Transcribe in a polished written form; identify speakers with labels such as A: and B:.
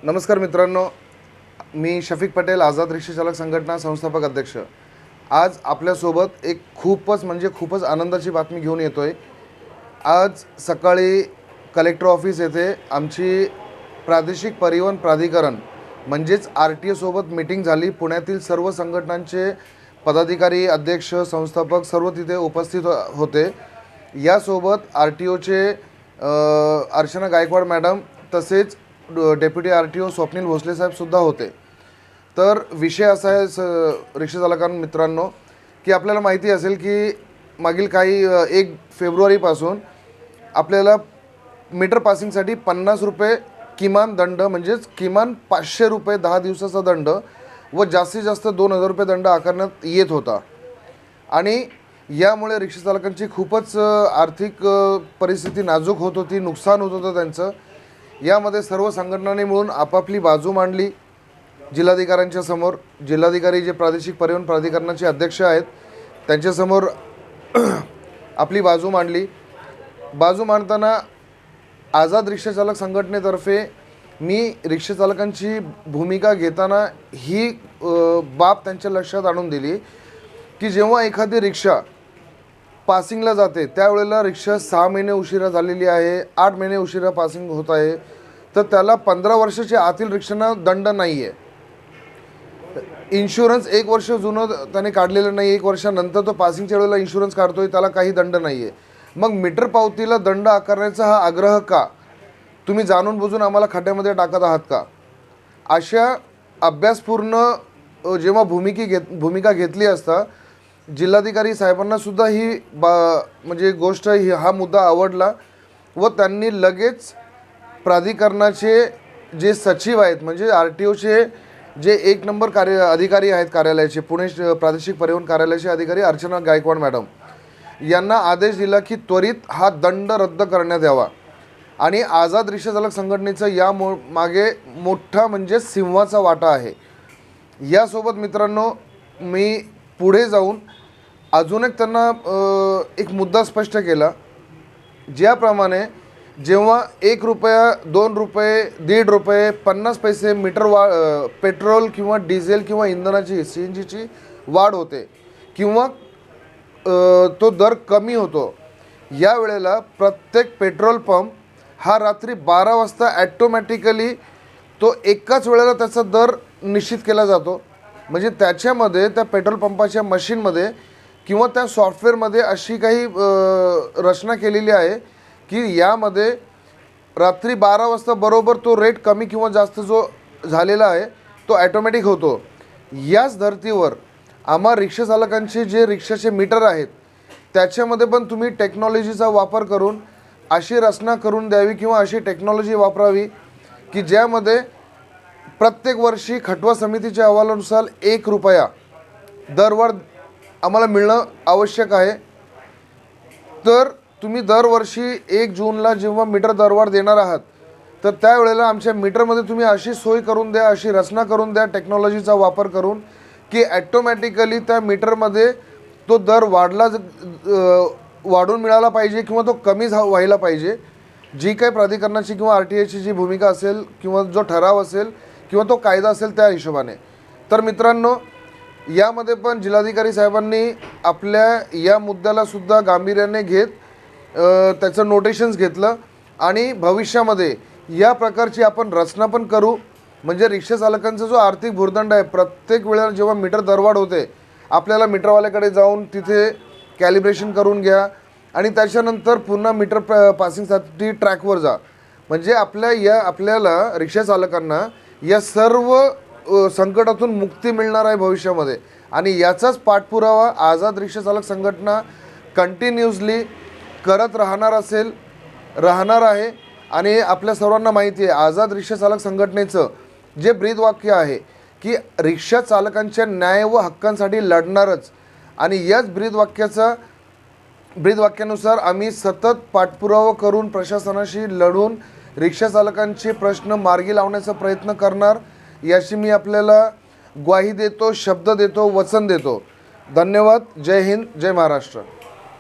A: नमस्कार मित्रांनो, मी शफिक पटेल, आझाद रिक्षा चालक संघटना संस्थापक अध्यक्ष. आज आपल्यासोबत एक खूपच आनंदाची बातमी घेऊन येतो आहे. आज सकाळी कलेक्टर ऑफिस येथे आमची प्रादेशिक परिवहन प्राधिकरण म्हणजेच RTO सोबत मीटिंग झाली. पुण्यातील सर्व संघटनांचे पदाधिकारी, अध्यक्ष, संस्थापक सर्व तिथे उपस्थित होते. यासोबत RTOचे अर्चना गायकवाड मॅडम तसेच डेप्युटी RTO स्वप्नील भोसले साहेबसुद्धा होते. तर विषय असा आहे रिक्षा चालकांनो मित्रांनो, की आपल्याला माहिती असेल की मागील काही 1 फेब्रुवारीपासून आपल्याला मीटर पासिंगसाठी 50 रुपये किमान दंड म्हणजेच किमान 500 रुपये 10 दिवसाचा दंड व जास्तीत जास्त 2000 रुपये दंड आकारण्यात येत होता. आणि यामुळे रिक्षा चालकांची खूपच आर्थिक परिस्थिती नाजूक होत होती, नुकसान होत होतं त्यांचं. यामध्ये सर्व संघटनांनी मिळून आपापली बाजू मांडली जिल्हाधिकाऱ्यांच्या समोर. जिल्हाधिकारी जे प्रादेशिक परिवहन प्राधिकरणाचे अध्यक्ष आहेत त्यांच्यासमोर आपली बाजू मांडली. बाजू मांडताना आझाद रिक्षा चालक संघटनेतर्फे मी रिक्षा चालकांची भूमिका घेताना ही बाब त्यांच्या लक्षात आणून दिली की जेव्हा एखादी रिक्षा पासिंगला जाते त्यावेळेला रिक्षा 6 महिने उशिरा झालेली आहे, 8 महिने उशिरा पासिंग होत आहे, तर त्याला 15 वर्षाच्या आतील रिक्षांना दंड नाही आहे. इन्शुरन्स 1 वर्ष जुनं त्याने काढलेलं नाही, 1 वर्षानंतर तो पासिंगच्या वेळेला इन्शुरन्स काढतोय, त्याला काही दंड नाही आहे. मग मीटर पावतीला दंड आकारण्याचा हा आग्रह का? तुम्ही जाणून बुजून आम्हाला खड्ड्यामध्ये टाकत आहात का? अशा अभ्यासपूर्ण जेव्हा भूमिका घेतली असता जिल्हाधिकारी साहेबांनासुद्धा ही म्हणजे गोष्ट हा मुद्दा आवडला व त्यांनी लगेच प्राधिकरणाचे जे सचिव आहेत म्हणजे RTOचे जे 1 नंबर अधिकारी आहेत कार्यालयाचे, पुणे प्रादेशिक परिवहन कार्यालयाचे अधिकारी अर्चना गायकवाड मॅडम यांना आदेश दिला की त्वरित हा दंड रद्द करण्यात यावा. आणि आझाद रिक्षा चालक संघटनेचा या मागे मोठा म्हणजे सिंहाचा वाटा आहे. यासोबत मित्रांनो मी पुढे जाऊन अजून एक त्यांना एक मुद्दा स्पष्ट केला. ज्याप्रमाणे जेव्हा 1 रुपया, 2 रुपये, 1.5 रुपये, 50 पैसे मीटर पेट्रोल किंवा डिझेल किंवा इंधनाची CNGची वाढ होते किंवा तो दर कमी होतो, यावेळेला प्रत्येक पेट्रोल पंप हा रात्री 12 वाजता ॲटोमॅटिकली तो एकाच वेळेला त्याचा दर निश्चित केला जातो. म्हणजे त्याच्यामध्ये त्या पेट्रोल पंपाच्या मशीनमध्ये किंवा त्या सॉफ्टवेअरमध्ये अशी काही रचना केलेली आहे की यामध्ये रात्री 12 वाजता बरोबर तो रेट कमी किंवा जास्त जो झालेला आहे तो ॲटोमॅटिक होतो. याच धर्तीवर आम्हा रिक्षा चालकांचे जे रिक्षाचे मीटर आहेत त्याच्यामध्ये पण तुम्ही टेक्नॉलॉजीचा वापर करून अशी रचना करून द्यावी किंवा अशी टेक्नॉलॉजी वापरावी की ज्यामध्ये प्रत्येक वर्षी खटवा समितीच्या अहवालानुसार 1 रुपया दरवाढ आम्हाला मिळणं आवश्यक आहे. तर तुम्ही दरवर्षी 1 जूनला जेव्हा मीटर दरवाढ देणार आहात तर त्यावेळेला आमच्या मीटरमध्ये तुम्ही अशी सोय करून द्या, अशी रचना करून द्या टेक्नॉलॉजीचा वापर करून की ॲटोमॅटिकली त्या मीटरमध्ये तो दर वाढून मिळाला पाहिजे किंवा तो कमी व्हायला पाहिजे. जी काही प्राधिकरणाची किंवा RTOची जी भूमिका असेल किंवा जो ठराव असेल किंवा तो कायदा असेल त्या हिशोबाने. तर मित्रांनो यामध्ये पण जिल्हाधिकारी साहेबांनी आपल्या या मुद्द्यालासुद्धा गांभीर्याने घेत त्याचं नोटेशन्स घेतलं आणि भविष्यामध्ये या प्रकारची आपण रचना पण करू. म्हणजे रिक्षा चालकांचा जो आर्थिक भुर्दंड आहे प्रत्येक वेळेला जेव्हा मीटर दरवाढ होते आपल्याला मीटरवाल्याकडे जाऊन तिथे कॅलिब्रेशन करून घ्या आणि त्याच्यानंतर पुन्हा मीटर पासिंगसाठी ट्रॅकवर जा. म्हणजे आपल्याला रिक्षा चालकांना या सर्व संकटातून मुक्ती मिळणार आहे भविष्यामध्ये. आणि याचाच पाठपुरावा आझाद रिक्षा चालक संघटना कंटिन्युअसली करत राहणार आहे. आणि आपल्या सर्वांना माहिती आहे आझाद रिक्षा चालक संघटनेचं जे ब्रीदवाक्य आहे की रिक्षा चालकांच्या न्याय व हक्कांसाठी लढणारच. आणि याच ब्रीदवाक्यानुसार आम्ही सतत पाठपुरावा करून प्रशासनाशी लढून रिक्षा चालकांचे प्रश्न मार्गी लावण्याचा प्रयत्न करणार याची मी आपल्याला ग्वाही देतो, शब्द देतो, वचन देतो. धन्यवाद. जय हिंद, जय महाराष्ट्र.